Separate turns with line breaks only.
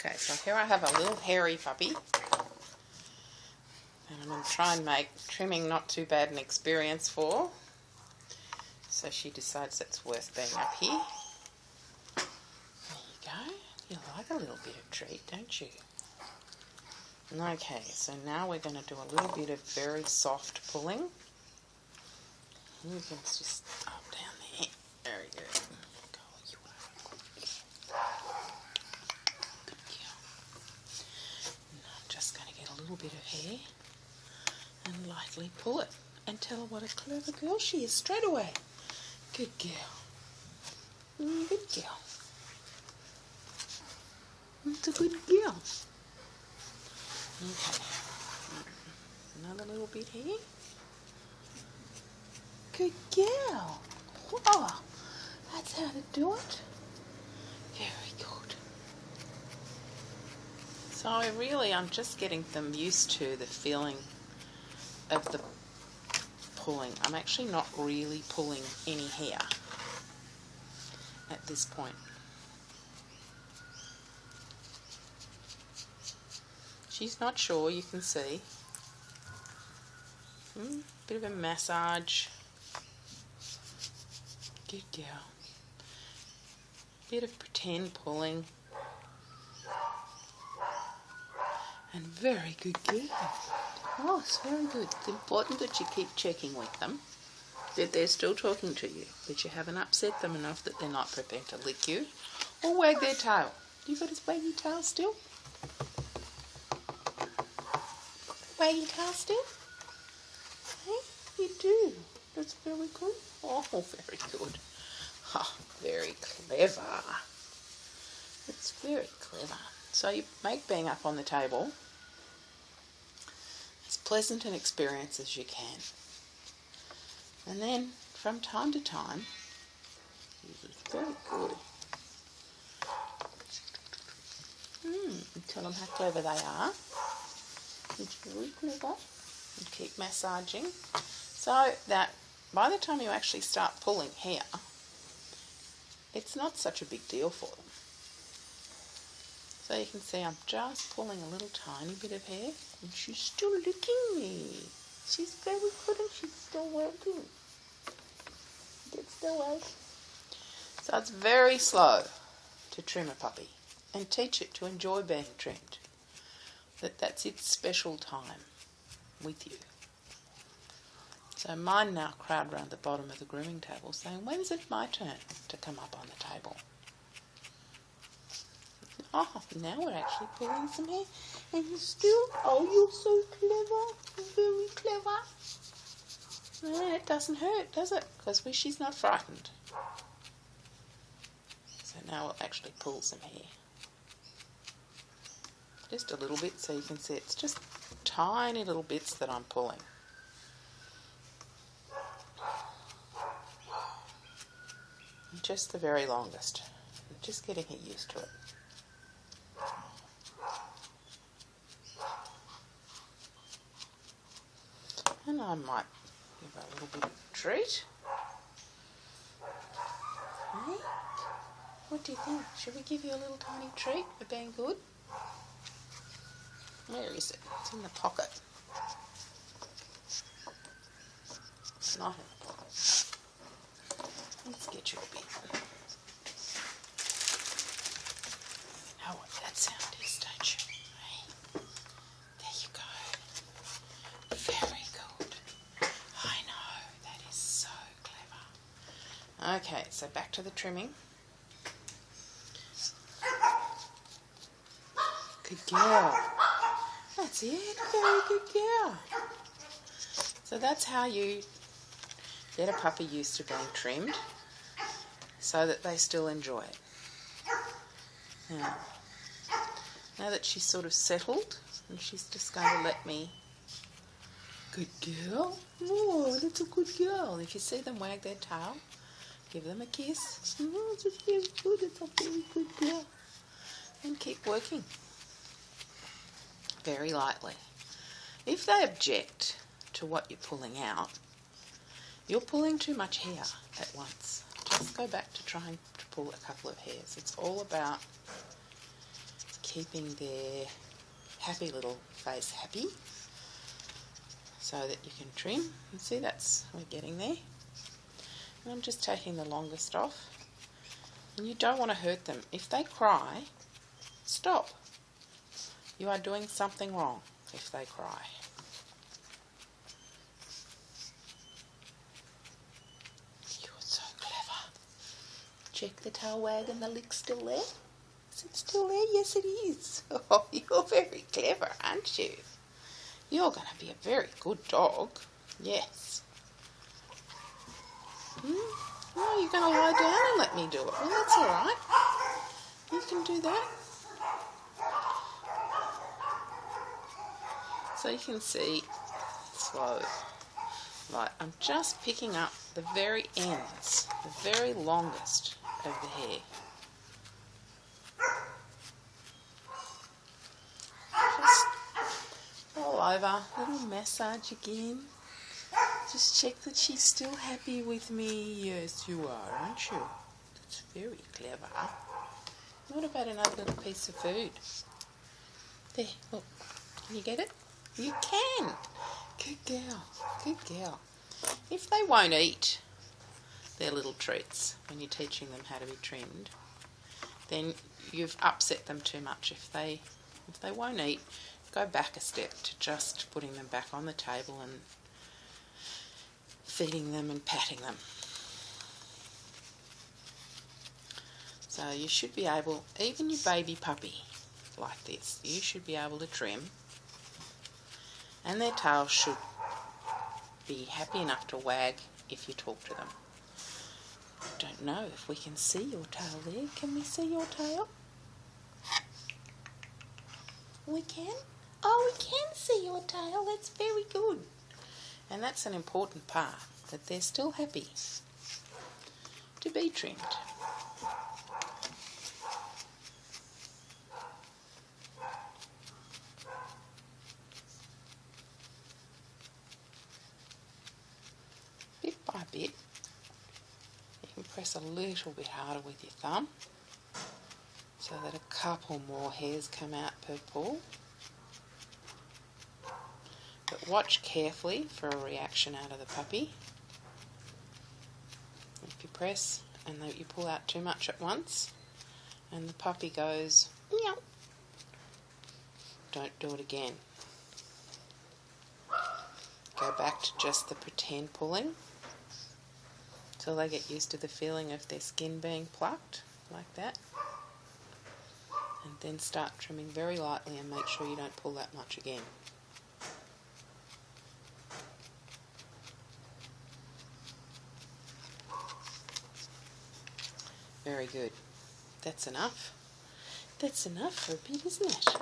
Okay, so here I have a little hairy puppy, and I'm going to try and make trimming not too bad an experience for. So she decides it's worth being up here. There you go. You like a little bit of treat, don't you? Okay, so now we're going to do a little bit of very soft pulling. And you can just up down there. Very good. Go, you are good. Good girl. Now I'm just going to get a little bit of hair and lightly pull it and tell her what a clever girl she is straight away. Good girl. Good girl. It's a good girl. Okay. Another little bit here. Good girl. Oh, that's how to do it. Very good. So I'm just getting them used to the feeling of the pulling. I'm actually not really pulling any hair at this point. She's not sure, you can see. Bit of a massage. Good girl. Bit of pretend pulling. And very good girl. Oh, it's very good. It's important that you keep checking with them, that they're still talking to you, that you haven't upset them enough that they're not prepared to lick you or wag their tail. You got his waggy tail still? Waggy tail still? Hey, you do. That's very good. Oh, very good. Oh, very clever. It's very clever. So you make being up on the table as pleasant an experience as you can. And then, from time to time, this is very good. Tell them how clever they are. It's very clever. And keep massaging. So that by the time you actually start pulling hair, it's not such a big deal for them. So you can see I'm just pulling a little tiny bit of hair and she's still licking me. She's very good and she's still working. Get still away. So it's very slow to trim a puppy and teach it to enjoy being trimmed. That's its special time with you. So mine now crowd around the bottom of the grooming table saying, when's it my turn to come up on the table? Oh, now we're actually pulling some hair. And you're still, oh, you're so clever. Very clever. No, it doesn't hurt, does it? Because she's not frightened. So now we'll actually pull some hair. Just a little bit so you can see it's just tiny little bits that I'm pulling. Just the very longest. Just getting her used to it. And I might give her a little bit of a treat. Hey? What do you think? Should we give you a little tiny treat for being good? Where is it? It's in the pocket. It's not in the pocket. Let's get you a bit. Know what that sound is, don't you? Hey? There you go. Very good. I know, that is so clever. Okay, so back to the trimming. Good girl. That's it. Very good girl. So that's how you get a puppy used to being trimmed so that they still enjoy it. Now that she's sort of settled and she's just going to let me... Good girl. Oh, that's a good girl. If you see them wag their tail, give them a kiss. Oh, it's just very good. It's a very good girl. And keep working. Very lightly. If they object to what you're pulling out, you're pulling too much hair at once. Just go back to trying to pull a couple of hairs. It's all about keeping their happy little face happy so that you can trim. And see, we're getting there. And I'm just taking the longest off. And you don't want to hurt them. If they cry, stop. You are doing something wrong if they cry. You're so clever. Check the tail wag and the lick's still there. Is it still there? Yes, it is. Oh, you're very clever, aren't you? You're going to be a very good dog. Yes. Oh, you're going to lie down and let me do it. Well, that's all right. You can do that. So you can see, slow, like I'm just picking up the very ends, the very longest of the hair. Just all over, little massage again. Just check that she's still happy with me. Yes, you are, aren't you? That's very clever. What about another little piece of food? There, look. Can you get it? You can. Good girl. Good girl. If they won't eat their little treats when you're teaching them how to be trimmed, then you've upset them too much. If they won't eat, go back a step to just putting them back on the table and feeding them and patting them. So you should be able, even your baby puppy like this, you should be able to trim, and their tail should be happy enough to wag if you talk to them. Don't know if we can see your tail there. Can we see your tail? We can? Oh, we can see your tail. That's very good. And that's an important part, that they're still happy to be trimmed. Bit by bit, you can press a little bit harder with your thumb so that a couple more hairs come out per pull. But watch carefully for a reaction out of the puppy. If you press and you pull out too much at once and the puppy goes, meow, don't do it again. Go back to just the pretend pulling till they get used to the feeling of their skin being plucked, like that. And then start trimming very lightly and make sure you don't pull that much again. Very good. That's enough. That's enough for a bit, isn't it?